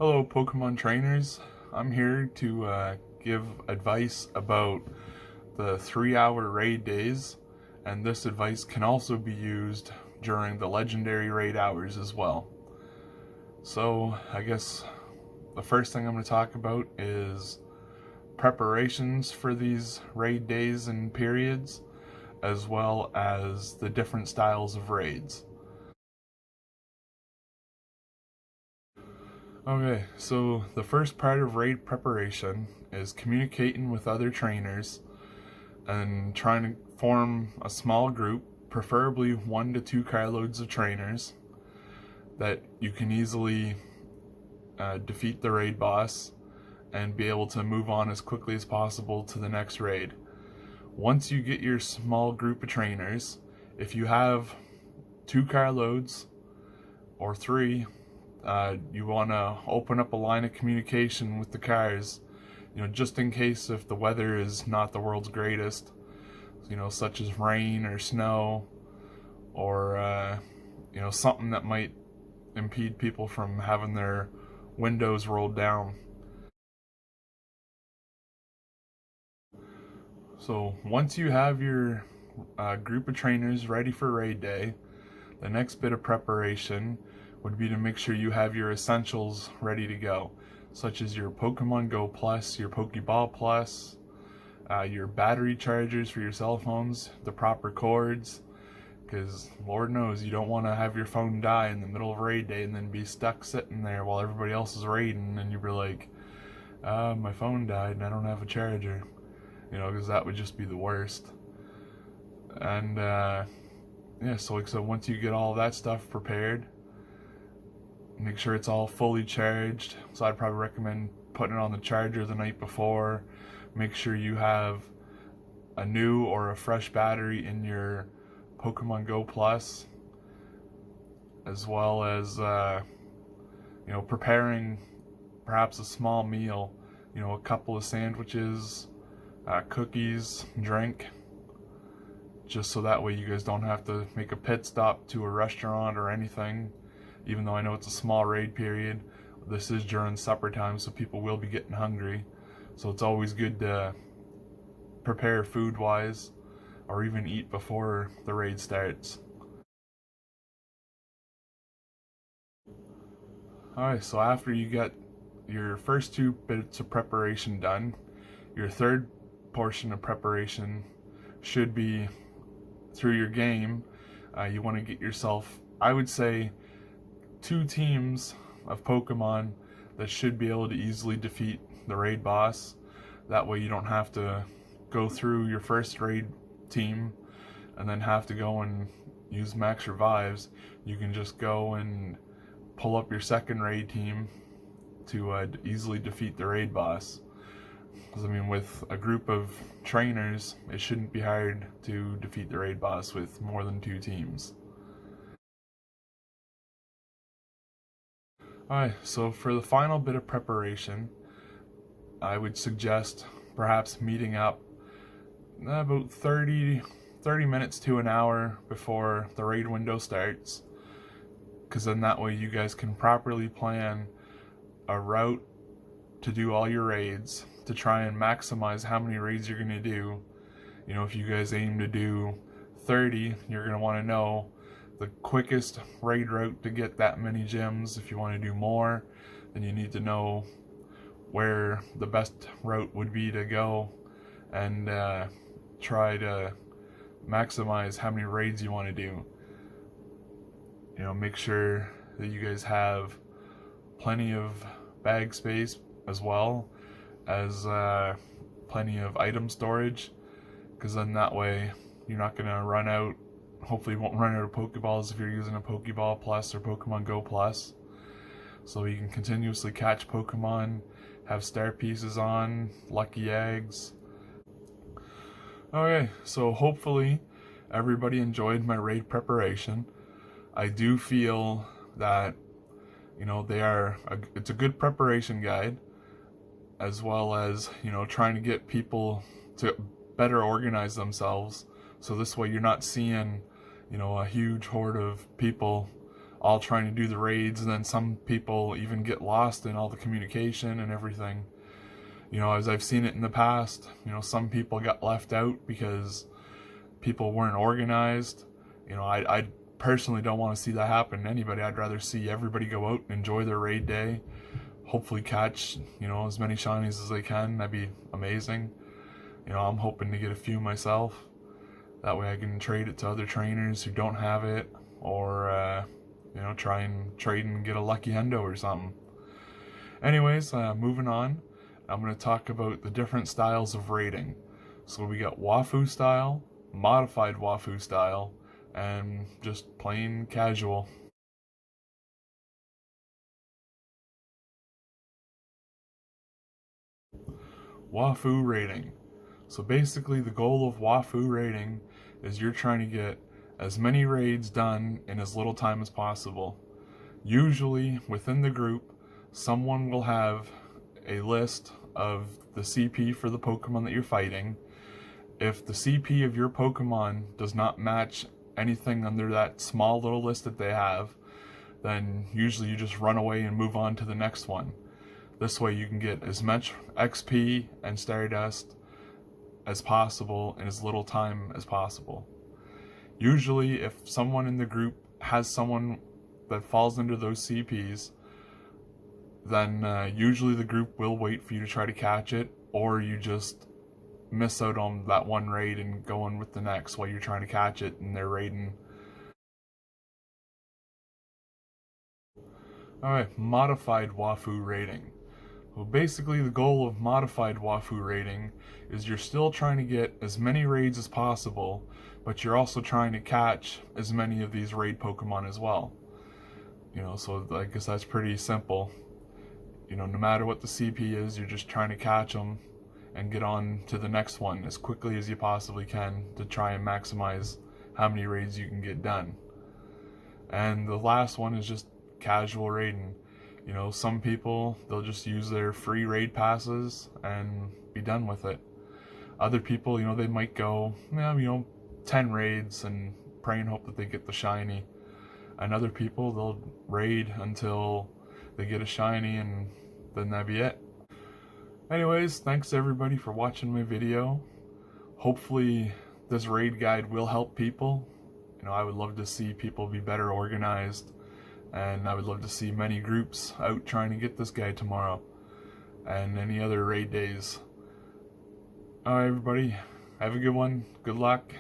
Hello, Pokemon trainers. I'm here to give advice about the 3-hour raid days, and this advice can also be used during the legendary raid hours as well. So, I guess the first thing I'm going to talk about is preparations for these raid days and periods, as well as the different styles of raids. Okay, so the first part of raid preparation is communicating with other trainers and trying to form a small group, preferably 1 to 2 carloads of trainers, that you can easily defeat the raid boss and be able to move on as quickly as possible to the next raid. Once you get your small group of trainers, if you have 2 carloads or 3, you want to open up a line of communication with the cars, just in case if the weather is not the world's greatest, such as rain or snow, or something that might impede people from having their windows rolled down. So once you have your group of trainers ready for raid day, the next bit of preparation would be to make sure you have your essentials ready to go, such as your Pokemon Go Plus, your Pokeball Plus, your battery chargers for your cell phones, the proper cords, because Lord knows you don't want to have your phone die in the middle of raid day and then be stuck sitting there while everybody else is raiding and you'd be like, my phone died and I don't have a charger, because that would just be the worst. And so once you get all that stuff prepared, make sure it's all fully charged. So I'd probably recommend putting it on the charger the night before. Make sure you have a new or a fresh battery in your Pokemon Go Plus, as well as preparing perhaps a small meal, a couple of sandwiches, cookies, drink, just so that way you guys don't have to make a pit stop to a restaurant or anything. Even though I know it's a small raid period, this is during supper time, so people will be getting hungry. So it's always good to prepare food-wise, or even eat before the raid starts. Alright, so after you get your first 2 bits of preparation done, your third portion of preparation should be through your game. You want to get yourself, I would say, 2 teams of Pokemon that should be able to easily defeat the raid boss. That way you don't have to go through your first raid team and then have to go and use max revives. You can just go and pull up your second raid team to easily defeat the raid boss. Because with a group of trainers, it shouldn't be hard to defeat the raid boss with more than 2 teams. Alright, so for the final bit of preparation, I would suggest perhaps meeting up about 30 minutes to an hour before the raid window starts, because then that way you guys can properly plan a route to do all your raids, to try and maximize how many raids you're going to do. If you guys aim to do 30, you're going to want to know the quickest raid route to get that many gems. If you want to do more, then you need to know where the best route would be to go, and try to maximize how many raids you want to do. Make sure that you guys have plenty of bag space, as well as plenty of item storage, because then that way you're not going to run out. Hopefully you won't run out of Pokeballs if you're using a Pokeball Plus or Pokemon Go Plus, so you can continuously catch Pokemon, have star pieces on, lucky eggs. Okay, so hopefully everybody enjoyed my raid preparation. I do feel that it's a good preparation guide, as well as trying to get people to better organize themselves, so this way you're not seeing a huge horde of people all trying to do the raids, and then some people even get lost in all the communication and everything. You know, as I've seen it in the past, you know, some people got left out because people weren't organized. You know, I personally don't want to see that happen to anybody. I'd rather see everybody go out and enjoy their raid day, hopefully catch, you know, as many shinies as they can. That'd be amazing. You know, I'm hoping to get a few myself. That way I can trade it to other trainers who don't have it, or you know, try and trade and get a lucky hundo or something. Anyways, moving on, I'm going to talk about the different styles of raiding. So we got Wafu style, modified Wafu style, and just plain casual. Wafu raiding. So basically the goal of Wafu raiding is you're trying to get as many raids done in as little time as possible. Usually within the group, someone will have a list of the CP for the Pokemon that you're fighting. If the CP of your Pokemon does not match anything under that small little list that they have, then usually you just run away and move on to the next one. This way you can get as much XP and Stardust as possible in as little time as possible. Usually if someone in the group has someone that falls into those CPs, then usually the group will wait for you to try to catch it, or you just miss out on that one raid and go on with the next while you're trying to catch it and they're raiding. Alright, modified Wafu raiding. Well, basically the goal of modified Wafu raiding is you're still trying to get as many raids as possible, but you're also trying to catch as many of these raid Pokemon as well. You know, so I guess that's pretty simple. You know, no matter what the CP is, you're just trying to catch them and get on to the next one as quickly as you possibly can to try and maximize how many raids you can get done. And the last one is just casual raiding. You know, some people, they'll just use their free raid passes and be done with it. Other people, you know, they might go, you know, 10 raids and pray and hope that they get the shiny. And other people, they'll raid until they get a shiny, and then that'd be it. Anyways, thanks everybody for watching my video. Hopefully this raid guide will help people. You know, I would love to see people be better organized, and I would love to see many groups out trying to get this guide tomorrow and any other raid days. Alright everybody, have a good one. Good luck.